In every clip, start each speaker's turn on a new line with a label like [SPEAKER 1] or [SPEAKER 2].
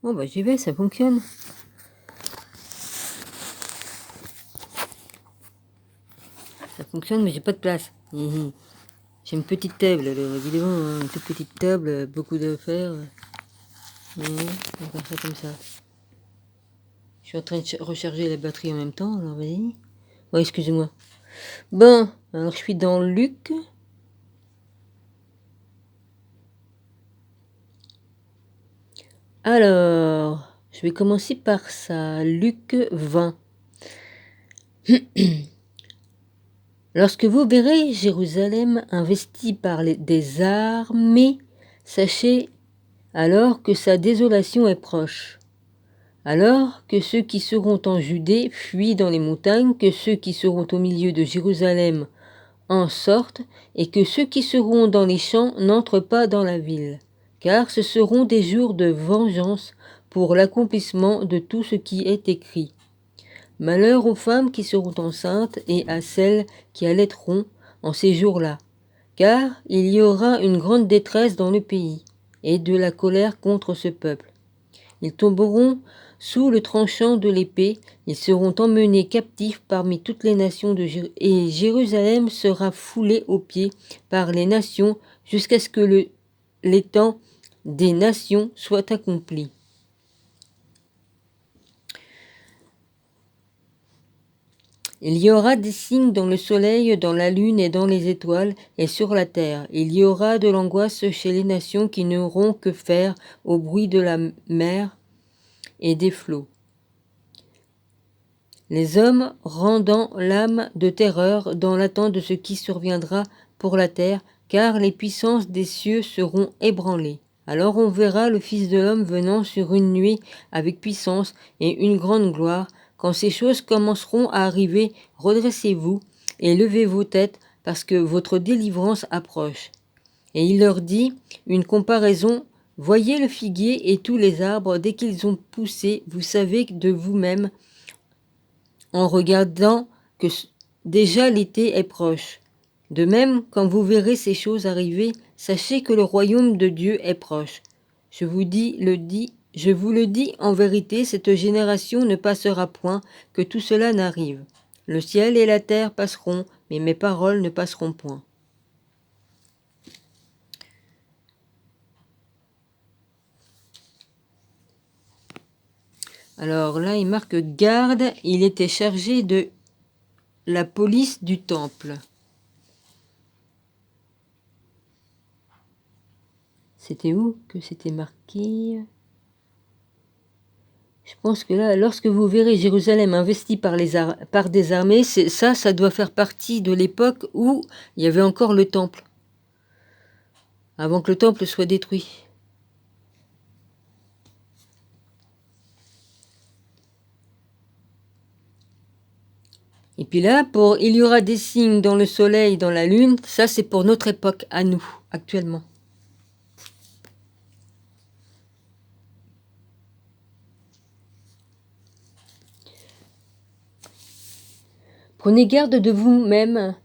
[SPEAKER 1] Bon, bah j'y vais, ça fonctionne. Ça fonctionne, mais j'ai pas de place. J'ai une petite table, alors évidemment, hein, une toute petite table, beaucoup d'affaires. On va faire ça comme ça. Je suis en train de recharger la batterie en même temps, alors vas-y. Ouais, excusez-moi. Bon, alors je suis dans Luc. Alors, je vais commencer par ça. Luc 20. Lorsque vous verrez Jérusalem investie par des armées, sachez alors que sa désolation est proche. Alors que ceux qui seront en Judée fuient dans les montagnes, que ceux qui seront au milieu de Jérusalem en sortent, et que ceux qui seront dans les champs n'entrent pas dans la ville. Car ce seront des jours de vengeance pour l'accomplissement de tout ce qui est écrit. Malheur aux femmes qui seront enceintes et à celles qui allaiteront en ces jours-là, car il y aura une grande détresse dans le pays, et de la colère contre ce peuple. Ils tomberont sous le tranchant de l'épée, ils seront emmenés captifs parmi toutes les nations et Jérusalem sera foulée aux pieds par les nations jusqu'à ce que les temps des nations soient accomplis. Il y aura des signes dans le soleil, dans la lune et dans les étoiles, et sur la terre. Il y aura de l'angoisse chez les nations qui n'auront que faire au bruit de la mer et des flots. Les hommes rendant l'âme de terreur dans l'attente de ce qui surviendra pour la terre, car les puissances des cieux seront ébranlées. Alors on verra le Fils de l'homme venant sur une nuée avec puissance et une grande gloire. Quand ces choses commenceront à arriver, redressez-vous et levez vos têtes, parce que votre délivrance approche. Et il leur dit une comparaison. Voyez le figuier et tous les arbres, dès qu'ils ont poussé, vous savez de vous-même, en regardant que déjà l'été est proche. De même, quand vous verrez ces choses arriver, sachez que le royaume de Dieu est proche. Je vous le dis en vérité, cette génération ne passera point, que tout cela n'arrive. Le ciel et la terre passeront, mais mes paroles ne passeront point. Alors là, il marque garde, il était chargé de la police du temple. C'était où que c'était marqué ? Je pense que là, lorsque vous verrez Jérusalem investie par des armées, ça doit faire partie de l'époque où il y avait encore le temple, avant que le temple soit détruit. Et puis là, il y aura des signes dans le soleil, dans la lune, ça c'est pour notre époque, à nous, actuellement. Prenez garde de vous-même,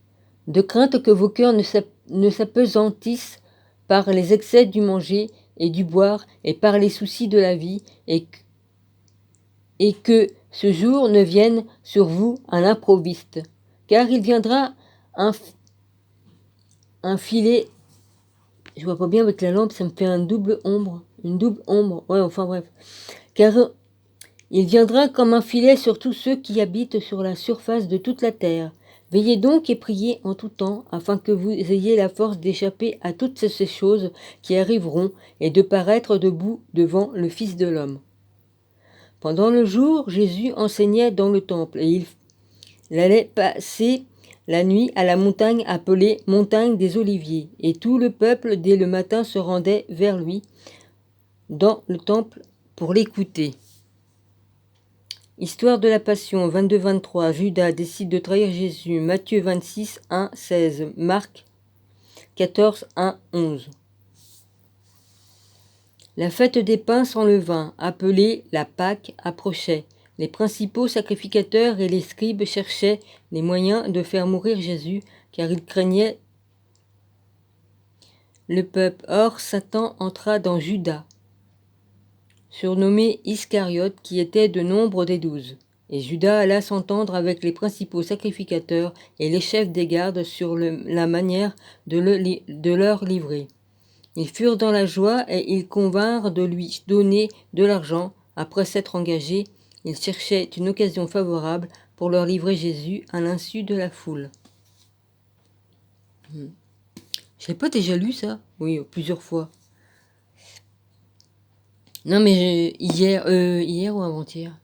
[SPEAKER 1] de crainte que vos cœurs ne s'apesantissent par les excès du manger et du boire et par les soucis de la vie, et que ce jour ne vienne sur vous à l'improviste, car il viendra un filet. Je vois pas bien avec la lampe, ça me fait une double ombre. Ouais, enfin bref. Car il viendra comme un filet sur tous ceux qui habitent sur la surface de toute la terre. Veillez donc et priez en tout temps, afin que vous ayez la force d'échapper à toutes ces choses qui arriveront et de paraître debout devant le Fils de l'homme. Pendant le jour, Jésus enseignait dans le temple, et il allait passer la nuit à la montagne appelée montagne des Oliviers, et tout le peuple dès le matin se rendait vers lui dans le temple pour l'écouter. Histoire de la Passion, 22-23, Judas décide de trahir Jésus, Matthieu 26, 1, 16, Marc 14, 1, 11. La fête des pains sans levain, appelée la Pâque, approchait. Les principaux sacrificateurs et les scribes cherchaient les moyens de faire mourir Jésus, car ils craignaient le peuple. Or, Satan entra dans Judas, surnommé Iscariote, qui était de nombre des 12. Et Judas alla s'entendre avec les principaux sacrificateurs et les chefs des gardes sur la manière de leur livrer. Ils furent dans la joie et ils convinrent de lui donner de l'argent. Après s'être engagés, ils cherchaient une occasion favorable pour leur livrer Jésus à l'insu de la foule. Je n'ai pas déjà lu ça? Oui, plusieurs fois. Non, mais hier ou avant-hier?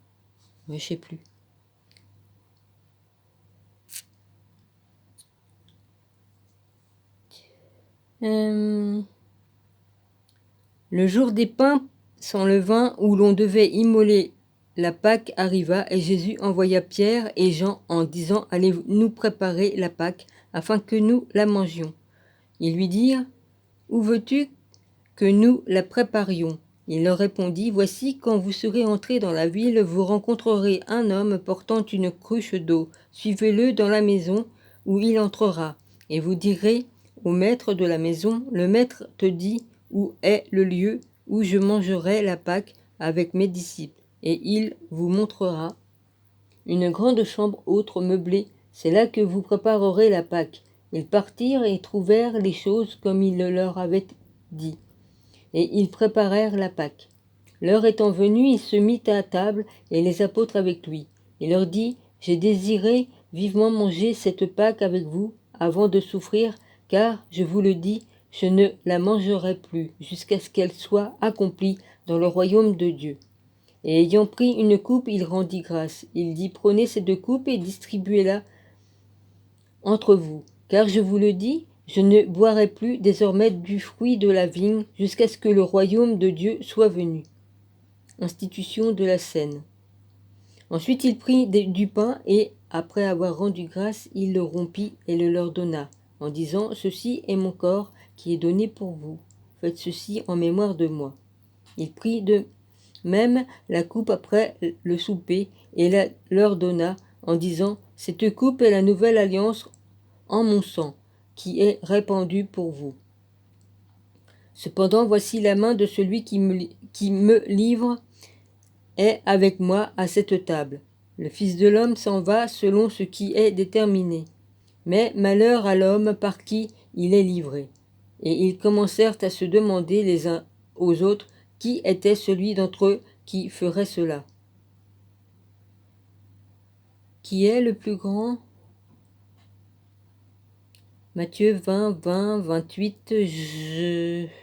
[SPEAKER 1] Ouais, je sais plus. Le jour des pains sans levain où l'on devait immoler la Pâque arriva et Jésus envoya Pierre et Jean en disant « Allez nous préparer la Pâque afin que nous la mangions. » Ils lui dirent « Où veux-tu que nous la préparions ?» Il leur répondit « Voici, quand vous serez entrés dans la ville, vous rencontrerez un homme portant une cruche d'eau. Suivez-le dans la maison où il entrera, et vous direz au maître de la maison, le maître te dit où est le lieu où je mangerai la Pâque avec mes disciples, et il vous montrera une grande chambre haute meublée. C'est là que vous préparerez la Pâque. » Ils partirent et trouvèrent les choses comme il leur avait dit. Et ils préparèrent la Pâque. L'heure étant venue, il se mit à table, et les apôtres avec lui. Il leur dit, « J'ai désiré vivement manger cette Pâque avec vous, avant de souffrir, car, je vous le dis, je ne la mangerai plus, jusqu'à ce qu'elle soit accomplie dans le royaume de Dieu. » Et ayant pris une coupe, il rendit grâce. Il dit, « Prenez cette coupe et distribuez-la entre vous, car je vous le dis, je ne boirai plus désormais du fruit de la vigne jusqu'à ce que le royaume de Dieu soit venu. » Institution de la scène. Ensuite il prit du pain et, après avoir rendu grâce, il le rompit et le leur donna, en disant « Ceci est mon corps qui est donné pour vous. Faites ceci en mémoire de moi. » Il prit de même la coupe après le souper et la leur donna, en disant « Cette coupe est la nouvelle alliance en mon sang, qui est répandue pour vous. Cependant, voici la main de celui qui me livre est avec moi à cette table. Le Fils de l'homme s'en va selon ce qui est déterminé. Mais malheur à l'homme par qui il est livré. » Et ils commencèrent à se demander les uns aux autres qui était celui d'entre eux qui ferait cela. Qui est le plus grand? Matthieu 20, 20, 28,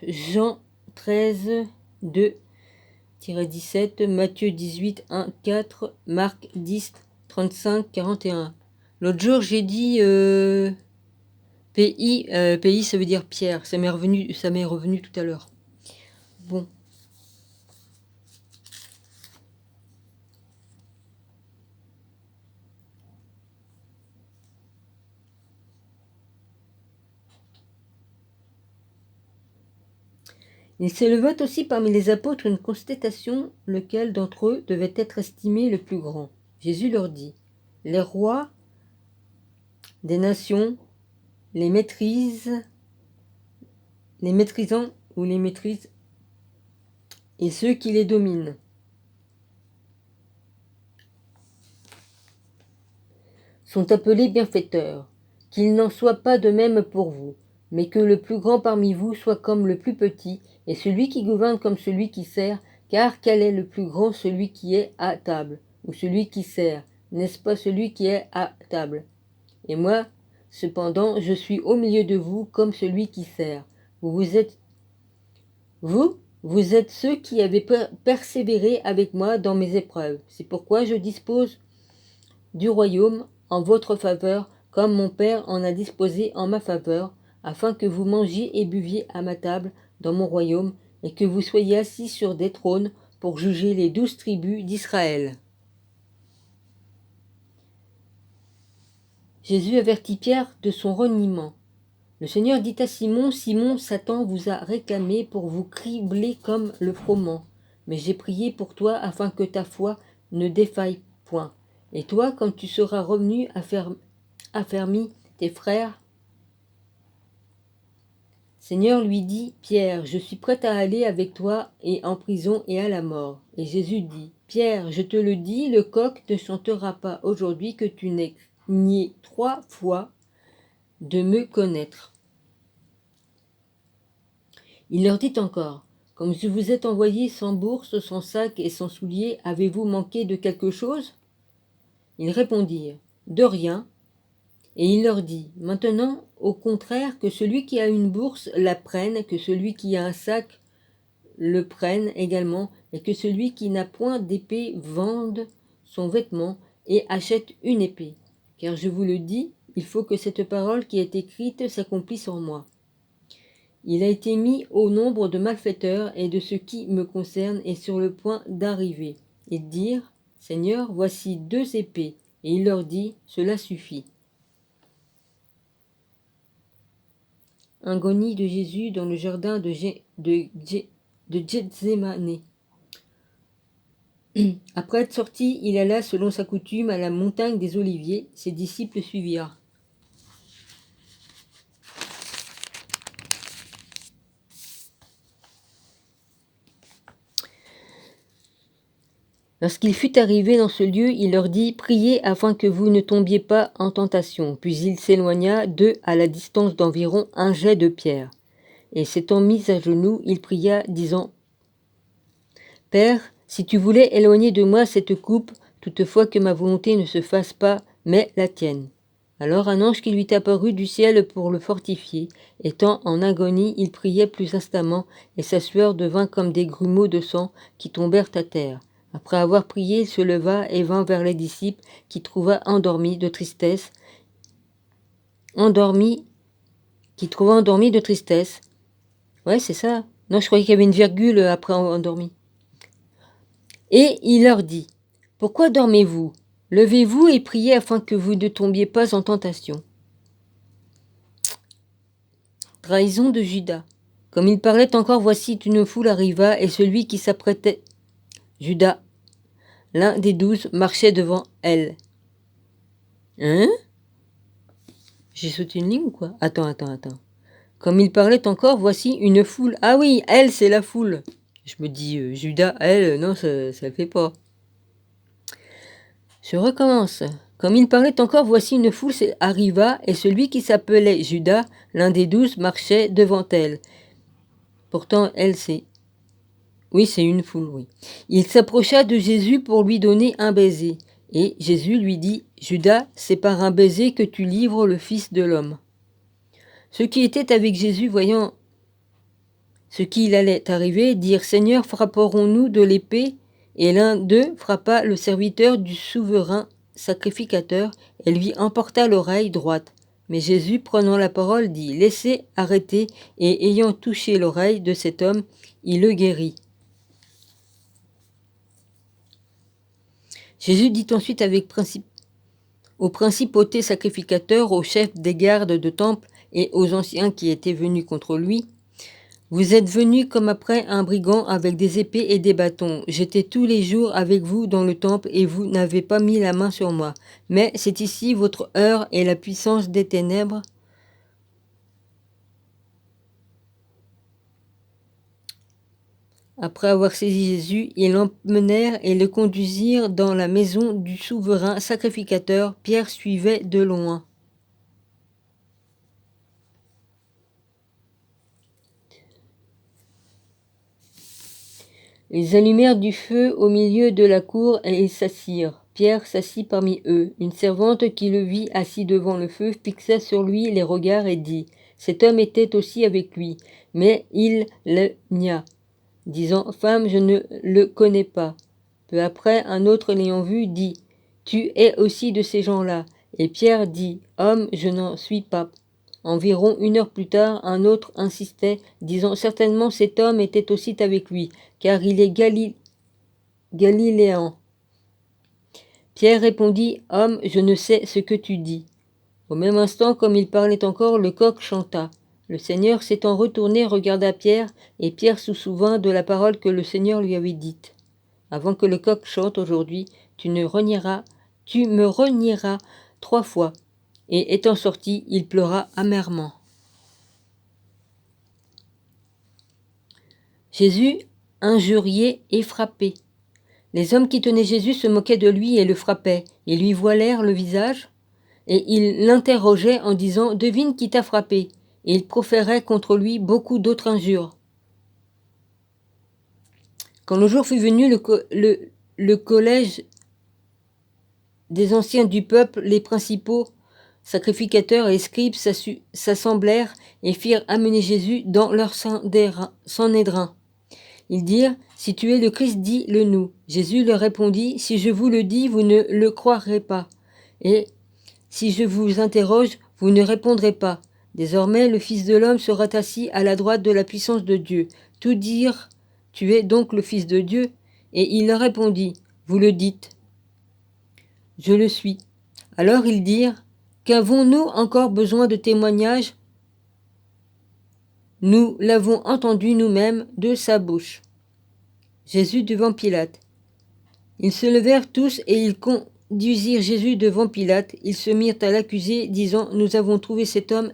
[SPEAKER 1] Jean 13, 2-17, Matthieu 18, 1, 4, Marc 10, 35, 41. L'autre jour, j'ai dit pays, ça veut dire pierre. Ça m'est revenu tout à l'heure. Bon. Il s'éleva aussi parmi les apôtres une constatation, lequel d'entre eux devait être estimé le plus grand. Jésus leur dit, « Les rois des nations, les maîtrisant ou les maîtrisent, et ceux qui les dominent, sont appelés bienfaiteurs. Qu'il n'en soit pas de même pour vous, mais que le plus grand parmi vous soit comme le plus petit, et celui qui gouverne comme celui qui sert, car quel est le plus grand, celui qui est à table, ou celui qui sert? N'est-ce pas celui qui est à table? Et moi, cependant, je suis au milieu de vous comme celui qui sert. Vous êtes ceux qui avez persévéré avec moi dans mes épreuves. C'est pourquoi je dispose du royaume en votre faveur, comme mon Père en a disposé en ma faveur, afin que vous mangiez et buviez à ma table dans mon royaume, et que vous soyez assis sur des trônes pour juger les 12 tribus d'Israël. Jésus avertit Pierre de son reniement. Le Seigneur dit à Simon, « Simon, Satan vous a réclamé pour vous cribler comme le froment. Mais j'ai prié pour toi afin que ta foi ne défaille point. Et toi, quand tu seras revenu, affermis tes frères. » Seigneur lui dit, Pierre, je suis prêt à aller avec toi et en prison et à la mort. Et Jésus dit, Pierre, je te le dis, le coq ne chantera pas aujourd'hui que tu n'aies nié 3 fois de me connaître. Il leur dit encore, comme je vous ai envoyé sans bourse, sans sac et sans souliers, avez-vous manqué de quelque chose? Ils répondirent, de rien. Et il leur dit, maintenant, au contraire, que celui qui a une bourse la prenne, que celui qui a un sac le prenne également, et que celui qui n'a point d'épée vende son vêtement et achète une épée. Car je vous le dis, il faut que cette parole qui est écrite s'accomplisse en moi. Il a été mis au nombre de malfaiteurs et de ce qui me concerne est sur le point d'arriver, et de dire, Seigneur, voici 2 épées. Et il leur dit, cela suffit. Agonie de Jésus dans le jardin de Gethsémani. Après être sorti, il alla selon sa coutume à la montagne des Oliviers. Ses disciples suivirent. Lorsqu'il fut arrivé dans ce lieu, il leur dit, priez afin que vous ne tombiez pas en tentation. Puis il s'éloigna d'eux à la distance d'environ 1 jet de pierre. Et s'étant mis à genoux, il pria, disant, Père, si tu voulais éloigner de moi cette coupe, toutefois que ma volonté ne se fasse pas, mais la tienne. Alors un ange qui lui apparut du ciel pour le fortifier. Étant en agonie, il priait plus instamment, et sa sueur devint comme des grumeaux de sang qui tombèrent à terre. Après avoir prié, il se leva et vint vers les disciples, qui trouva endormis de tristesse. Ouais, c'est ça. Non, je croyais qu'il y avait une virgule après endormi. Et il leur dit, pourquoi dormez-vous? Levez-vous et priez afin que vous ne tombiez pas en tentation. Trahison de Judas. Comme il parlait encore, voici une foule arriva, et celui qui s'apprêtait, Judas, l'un des 12, marchait devant elle. Hein? J'ai sauté une ligne ou quoi? Attends. Comme il parlait encore, voici une foule. Ah oui, elle, c'est la foule. Je me dis, Judas, elle, non, ça le fait pas. Je recommence. Comme il parlait encore, voici une foule arriva, et celui qui s'appelait Judas, l'un des 12, marchait devant elle. Pourtant, elle, c'est... Oui, c'est une foule, oui. Il s'approcha de Jésus pour lui donner un baiser. Et Jésus lui dit, Judas, c'est par un baiser que tu livres le Fils de l'homme. Ceux qui étaient avec Jésus, voyant ce qu'il allait arriver, dirent, Seigneur, frapperons-nous de l'épée? Et l'un d'eux frappa le serviteur du souverain sacrificateur et lui emporta l'oreille droite. Mais Jésus, prenant la parole, dit, laissez arrêter, et ayant touché l'oreille de cet homme, il le guérit. Jésus dit ensuite aux principautés sacrificateurs, aux chefs des gardes de temple et aux anciens qui étaient venus contre lui, vous êtes venus comme après un brigand avec des épées et des bâtons. J'étais tous les jours avec vous dans le temple et vous n'avez pas mis la main sur moi. Mais c'est ici votre heure et la puissance des ténèbres. Après avoir saisi Jésus, ils l'emmenèrent et le conduisirent dans la maison du souverain sacrificateur. Pierre suivait de loin. Ils allumèrent du feu au milieu de la cour et ils s'assirent. Pierre s'assit parmi eux. Une servante qui le vit assis devant le feu fixa sur lui les regards et dit, « Cet homme était aussi avec lui. » Mais il le nia, disant, « Femme, je ne le connais pas. » Peu après, un autre l'ayant vu dit, « Tu es aussi de ces gens-là. » Et Pierre dit, « Homme, je n'en suis pas. » Environ 1 heure plus tard, un autre insistait, disant, « Certainement cet homme était aussi avec lui, car il est galiléen. » Pierre répondit, « Homme, je ne sais ce que tu dis. » Au même instant, comme il parlait encore, le coq chanta. Le Seigneur s'étant retourné regarda Pierre, et Pierre se souvint de la parole que le Seigneur lui avait dite. « Avant que le coq chante aujourd'hui, tu me renieras 3 fois. » Et étant sorti, il pleura amèrement. Jésus, injurié et frappé. Les hommes qui tenaient Jésus se moquaient de lui et le frappaient. Ils lui voilèrent le visage et ils l'interrogeaient en disant « Devine qui t'a frappé ?» Et ils proféraient contre lui beaucoup d'autres injures. Quand le jour fut venu, le collège des anciens du peuple, les principaux sacrificateurs et scribes s'assemblèrent et firent amener Jésus dans leur sanhédrin. Ils dirent « Si tu es le Christ, dis-le nous. » Jésus leur répondit « Si je vous le dis, vous ne le croirez pas. Et si je vous interroge, vous ne répondrez pas. Désormais, le Fils de l'homme sera assis à la droite de la puissance de Dieu. » Tous dirent « Tu es donc le Fils de Dieu ?» Et il leur répondit « Vous le dites. Je le suis. » Alors ils dirent « Qu'avons-nous encore besoin de témoignages ? Nous l'avons entendu nous-mêmes de sa bouche. » Jésus devant Pilate. Ils se levèrent tous et ils conduisirent Jésus devant Pilate. Ils se mirent à l'accuser, disant « Nous avons trouvé cet homme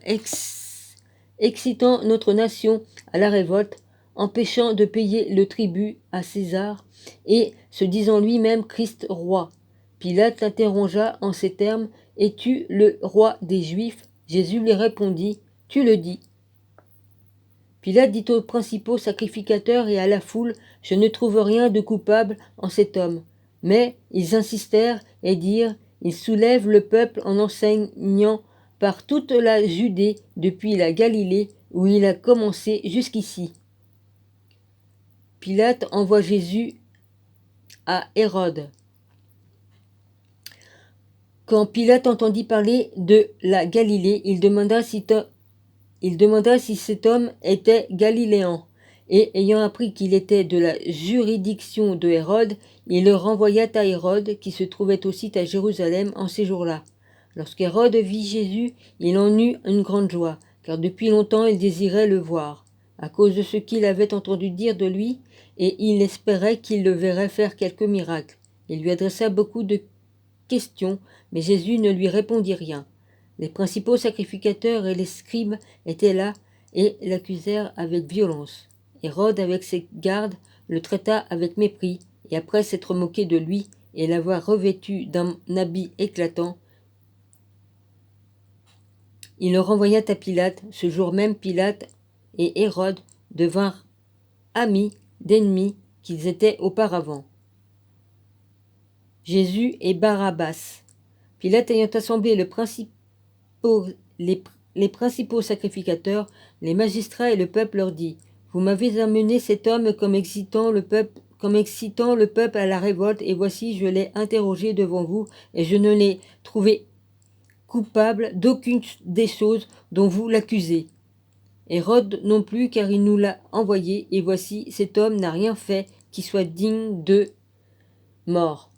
[SPEAKER 1] excitant notre nation à la révolte, empêchant de payer le tribut à César et se disant lui-même Christ roi. » Pilate l'interrogea en ces termes « Es-tu le roi des Juifs ?» Jésus lui répondit « Tu le dis. » Pilate dit aux principaux sacrificateurs et à la foule « Je ne trouve rien de coupable en cet homme. » Mais ils insistèrent et dirent « Il soulève le peuple en enseignant par toute la Judée depuis la Galilée où il a commencé jusqu'ici. » Pilate envoie Jésus à Hérode. Quand Pilate entendit parler de la Galilée, il demanda si cet homme était galiléen. Et ayant appris qu'il était de la juridiction de Hérode, il le renvoya à Hérode, qui se trouvait aussi à Jérusalem en ces jours-là. Lorsqu'Hérode vit Jésus, il en eut une grande joie, car depuis longtemps il désirait le voir, à cause de ce qu'il avait entendu dire de lui, et il espérait qu'il le verrait faire quelques miracles. Il lui adressa beaucoup de questions, mais Jésus ne lui répondit rien. Les principaux sacrificateurs et les scribes étaient là et l'accusèrent avec violence. Hérode, avec ses gardes, le traita avec mépris, et après s'être moqué de lui et l'avoir revêtu d'un habit éclatant, il le renvoya à Pilate. Ce jour même, Pilate et Hérode devinrent amis d'ennemis qu'ils étaient auparavant. Jésus et Barabbas. Pilate ayant assemblé les principaux sacrificateurs, les magistrats et le peuple leur dit « Vous m'avez amené cet homme comme excitant le peuple à la révolte, et voici je l'ai interrogé devant vous, et je ne l'ai trouvé coupable d'aucune des choses dont vous l'accusez. Hérode non plus, car il nous l'a envoyé, et voici cet homme n'a rien fait qui soit digne de mort.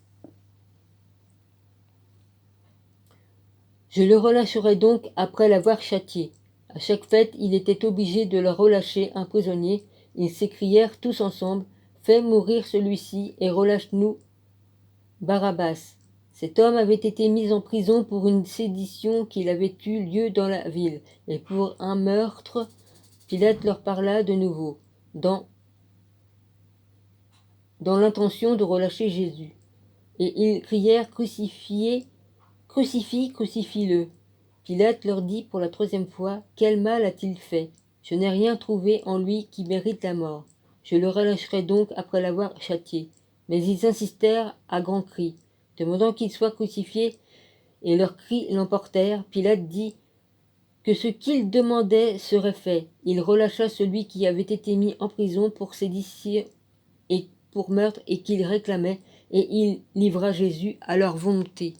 [SPEAKER 1] Je le relâcherai donc après l'avoir châtié. » À chaque fête, il était obligé de leur relâcher un prisonnier. Ils s'écrièrent tous ensemble « Fais mourir celui-ci et relâche-nous Barabbas. » Cet homme avait été mis en prison pour une sédition qu'il avait eu lieu dans la ville, et pour un meurtre. Pilate leur parla de nouveau, dans l'intention de relâcher Jésus. Et ils crièrent « Crucifie, crucifie-le » Pilate leur dit pour la troisième fois « Quel mal a-t-il fait ? Je n'ai rien trouvé en lui qui mérite la mort. Je le relâcherai donc après l'avoir châtié. » Mais ils insistèrent à grands cris, demandant qu'il soit crucifié, et leurs cris l'emportèrent. Pilate dit que ce qu'ils demandaient serait fait. Il relâcha celui qui avait été mis en prison pour sédition et pour meurtre et qu'il réclamait, et il livra Jésus à leur volonté.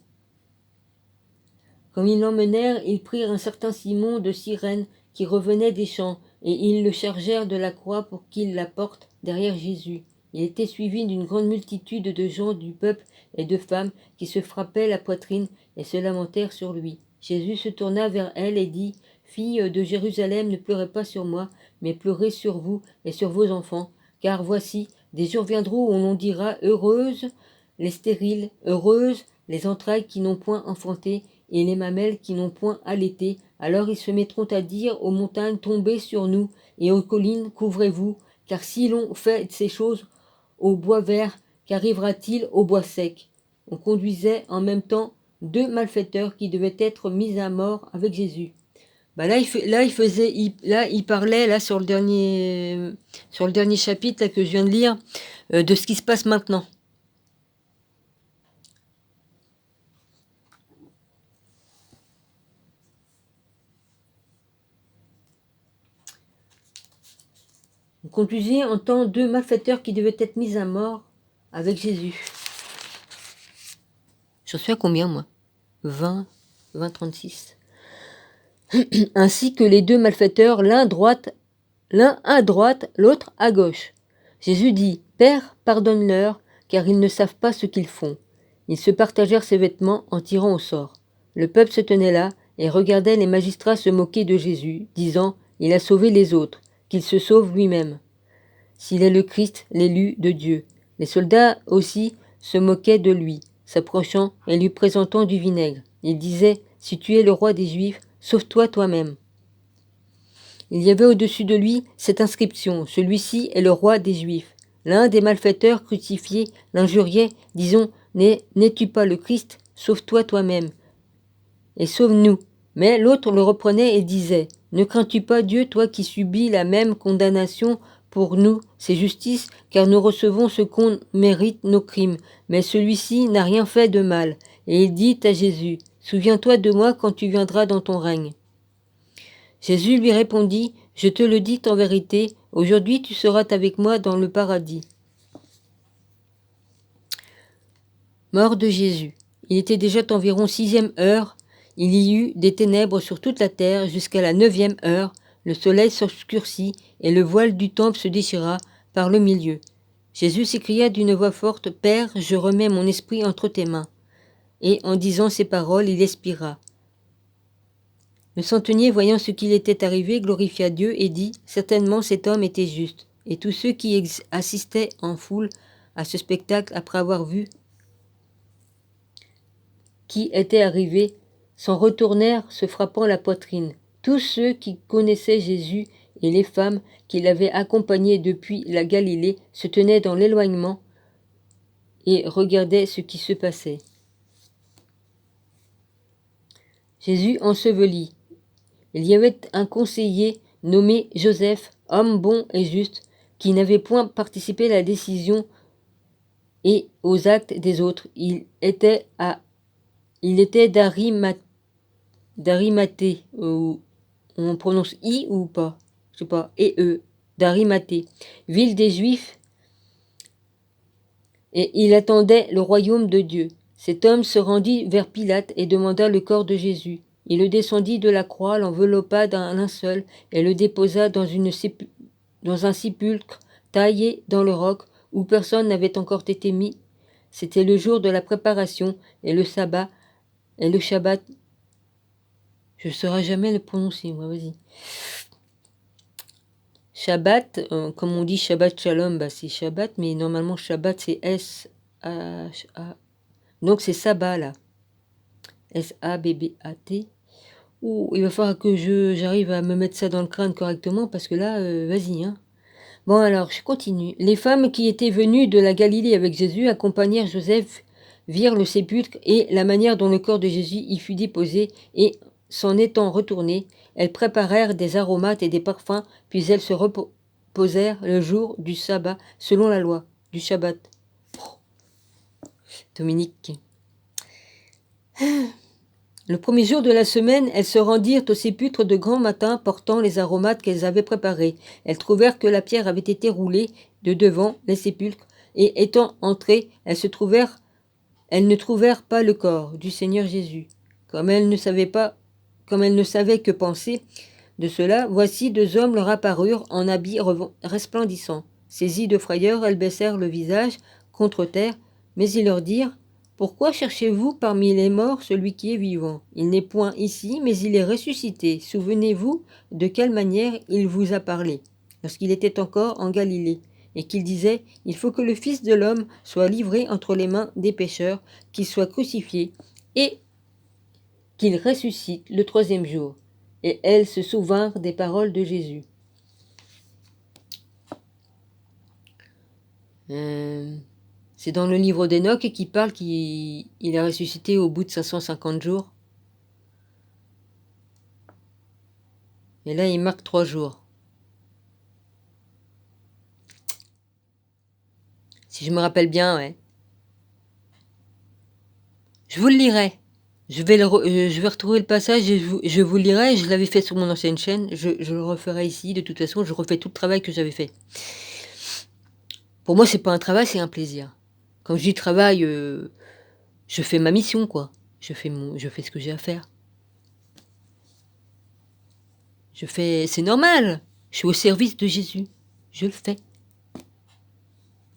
[SPEAKER 1] Comme ils l'emmenèrent, ils prirent un certain Simon de Cyrène qui revenait des champs, et ils le chargèrent de la croix pour qu'il la porte derrière Jésus. Il était suivi d'une grande multitude de gens du peuple et de femmes qui se frappaient la poitrine et se lamentèrent sur lui. Jésus se tourna vers elles et dit « Filles de Jérusalem, ne pleurez pas sur moi, mais pleurez sur vous et sur vos enfants, car voici, des jours viendront où l'on dira « Heureuses les stériles, heureuses les entrailles qui n'ont point enfanté, et les mamelles qui n'ont point allaité. Alors ils se mettront à dire aux montagnes, tombez sur nous, et aux collines, couvrez-vous, car si l'on fait ces choses au bois vert, qu'arrivera-t-il au bois sec? On conduisait en même temps 2 malfaiteurs qui devaient être mis à mort avec Jésus. Là, il parlait là sur le dernier chapitre là, que je viens de lire, de ce qui se passe maintenant. On conduisait en temps 2 malfaiteurs qui devaient être mis à mort avec Jésus. J'en suis à combien, moi? 20, 36. Ainsi que les 2 malfaiteurs, l'un à droite, l'autre à gauche. Jésus dit, « Père, pardonne-leur, car ils ne savent pas ce qu'ils font. » Ils se partagèrent ses vêtements en tirant au sort. Le peuple se tenait là et regardait les magistrats se moquer de Jésus, disant, « Il a sauvé les autres, qu'il se sauve lui-même. S'il est le Christ, l'élu de Dieu. » Les soldats aussi se moquaient de lui, s'approchant et lui présentant du vinaigre. Ils disaient, « Si tu es le roi des Juifs, sauve-toi toi-même. » Il y avait au-dessus de lui cette inscription, « Celui-ci est le roi des Juifs. » L'un des malfaiteurs crucifiés l'injuriait, disant, « N'es-tu pas le Christ? Sauve-toi toi-même. Et sauve-nous. » Mais l'autre le reprenait et disait, « Ne crains-tu pas Dieu, toi qui subis la même condamnation? Pour nous, c'est justice, car nous recevons ce qu'on mérite nos crimes. Mais celui-ci n'a rien fait de mal. » Et il dit à Jésus, « Souviens-toi de moi quand tu viendras dans ton règne. » Jésus lui répondit, « Je te le dis en vérité, aujourd'hui tu seras avec moi dans le paradis. » Mort de Jésus. Il était déjà environ 6e heure. Il y eut des ténèbres sur toute la terre jusqu'à la 9e heure. Le soleil s'obscurcit et le voile du temple se déchira par le milieu. Jésus s'écria d'une voix forte, « Père, je remets mon esprit entre tes mains. » Et en disant ces paroles, il expira. Le centenier, voyant ce qu'il était arrivé, glorifia Dieu et dit, « Certainement cet homme était juste. » Et tous ceux qui assistaient en foule à ce spectacle, après avoir vu qui était arrivé, s'en retournèrent se frappant la poitrine. Tous ceux qui connaissaient Jésus et les femmes qui l'avaient accompagné depuis la Galilée se tenaient dans l'éloignement et regardaient ce qui se passait. Jésus enseveli. Il y avait un conseiller nommé Joseph, homme bon et juste, qui n'avait point participé à la décision et aux actes des autres. Il était d'Arimathée, ou on prononce I ou pas, je sais pas, d'Arimathée, ville des Juifs, et il attendait le royaume de Dieu. Cet homme se rendit vers Pilate et demanda le corps de Jésus. Il le descendit de la croix, l'enveloppa d'un linceul et le déposa dans un sépulcre taillé dans le roc où personne n'avait encore été mis. C'était le jour de la préparation et le Shabbat. Je ne saurais jamais le prononcer, moi, vas-y. Shabbat, comme on dit Shabbat Shalom, c'est Shabbat, mais normalement Shabbat c'est S-H-A. Donc c'est Sabbat là. S-A-B-B-A-T. Ouh, il va falloir que j'arrive à me mettre ça dans le crâne correctement parce que là, vas-y. Hein. Bon alors, je continue. Les femmes qui étaient venues de la Galilée avec Jésus accompagnèrent Joseph, virent le sépulcre et la manière dont le corps de Jésus y fut déposé et, s'en étant retournées, elles préparèrent des aromates et des parfums, puis elles se reposèrent le jour du sabbat selon la loi du Shabbat. Dominique. Le premier jour de la semaine, elles se rendirent au sépulcre de grand matin, portant les aromates qu'elles avaient préparés. Elles trouvèrent que la pierre avait été roulée de devant les sépulcres, et étant entrées, elles ne trouvèrent pas le corps du Seigneur Jésus. Comme elles ne savaient que penser de cela, voici 2 hommes leur apparurent en habits resplendissants. Saisies de frayeur, elles baissèrent le visage contre terre, mais ils leur dirent, « Pourquoi cherchez-vous parmi les morts celui qui est vivant? Il n'est point ici, mais il est ressuscité. Souvenez-vous de quelle manière il vous a parlé, lorsqu'il était encore en Galilée, et qu'il disait, « Il faut que le Fils de l'homme soit livré entre les mains des pécheurs, qu'il soit crucifié, et qu'il ressuscite le 3e jour. » Et elles se souvinrent des paroles de Jésus. C'est dans le livre d'Enoch qui parle qu'il est ressuscité au bout de 550 jours. Et là, il marque 3 jours. Si je me rappelle bien, ouais. Je vous le lirai. Je vais retrouver le passage et je vous le lirai. Je l'avais fait sur mon ancienne chaîne. Je le referai ici. De toute façon, je refais tout le travail que j'avais fait. Pour moi, c'est pas un travail, c'est un plaisir. Quand je dis travail, je fais ma mission, quoi. Je fais ce que j'ai à faire. C'est normal. Je suis au service de Jésus. Je le fais.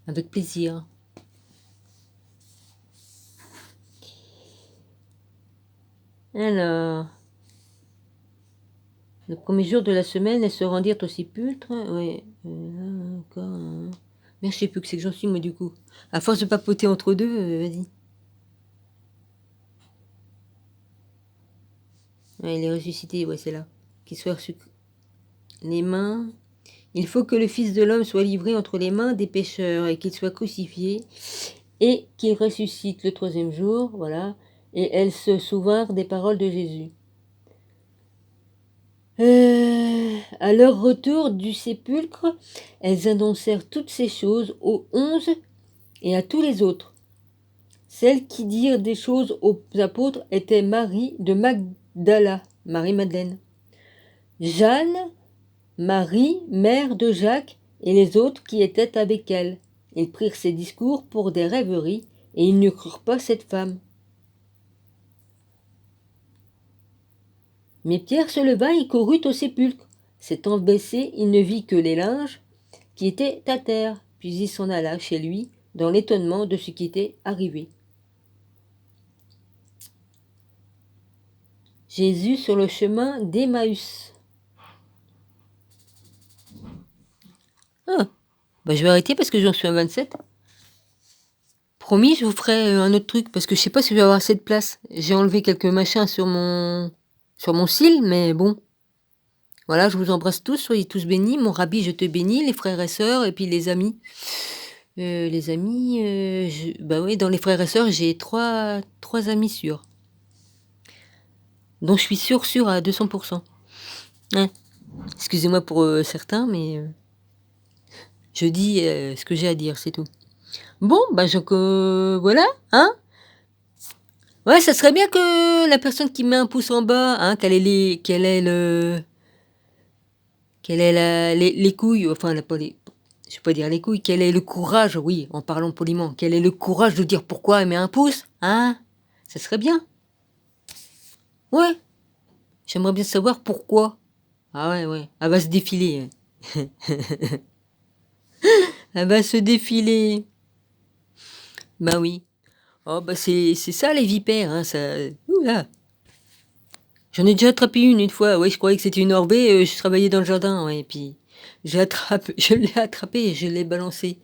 [SPEAKER 1] Avec plaisir. Alors, le premier jour de la semaine, elles se rendirent au sépulcre. Oui, encore. Merde, je sais plus que c'est que j'en suis, moi, du coup. À force de papoter entre deux, vas-y. Ouais, il est ressuscité, ouais, c'est là. Qu'il soit reçu. Les mains. Il faut que le Fils de l'homme soit livré entre les mains des pécheurs et qu'il soit crucifié et qu'il ressuscite le 3e jour, voilà. Et elles se souvinrent des paroles de Jésus. À leur retour du sépulcre, elles annoncèrent toutes ces choses aux 11 et à tous les autres. Celles qui dirent des choses aux apôtres étaient Marie de Magdala, Marie-Madeleine, Jeanne, Marie, mère de Jacques, et les autres qui étaient avec elle. Ils prirent ces discours pour des rêveries, et ils ne crurent pas cette femme. Mais Pierre se leva et courut au sépulcre. S'étant baissé, il ne vit que les linges qui étaient à terre, puis il s'en alla chez lui, dans l'étonnement de ce qui était arrivé. Jésus sur le chemin d'Emmaüs. Ah, bah je vais arrêter parce que j'en suis à 27. Promis, je vous ferai un autre truc, parce que je sais pas si je vais avoir assez de place. J'ai enlevé quelques machins sur mon cil, mais bon. Voilà, je vous embrasse tous, soyez tous bénis. Mon rabbi, je te bénis, les frères et sœurs, et puis les amis. Bah oui, dans les frères et sœurs, j'ai trois amis sûrs. Donc je suis sûre à 200%. Hein. Excusez-moi pour certains, mais je dis ce que j'ai à dire, c'est tout. Bon, bah voilà, hein. Ouais, ça serait bien que la personne qui met un pouce en bas, hein, qu'elle ait les couilles, enfin, je vais pas dire les couilles, qu'elle ait le courage, oui, en parlant poliment, qu'elle ait le courage de dire pourquoi elle met un pouce, hein, ça serait bien. Ouais, j'aimerais bien savoir pourquoi. Ah ouais, elle va se défiler. Elle va se défiler. Bah oui. Oh bah c'est ça les vipères, hein, ça... Oula. J'en ai déjà attrapé une fois, ouais, je croyais que c'était une orbée, je travaillais dans le jardin, ouais, et puis je l'ai attrapé et je l'ai balancé.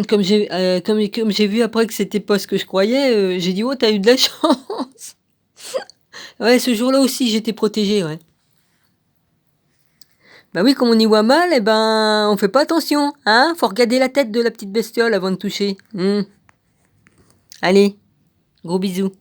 [SPEAKER 1] Comme j'ai vu après que c'était pas ce que je croyais, j'ai dit oh t'as eu de la chance. Ouais, ce jour-là aussi j'étais protégée, ouais. Bah oui, comme on y voit mal, eh ben on fait pas attention, hein. Faut regarder la tête de la petite bestiole avant de toucher. Allez, gros bisous.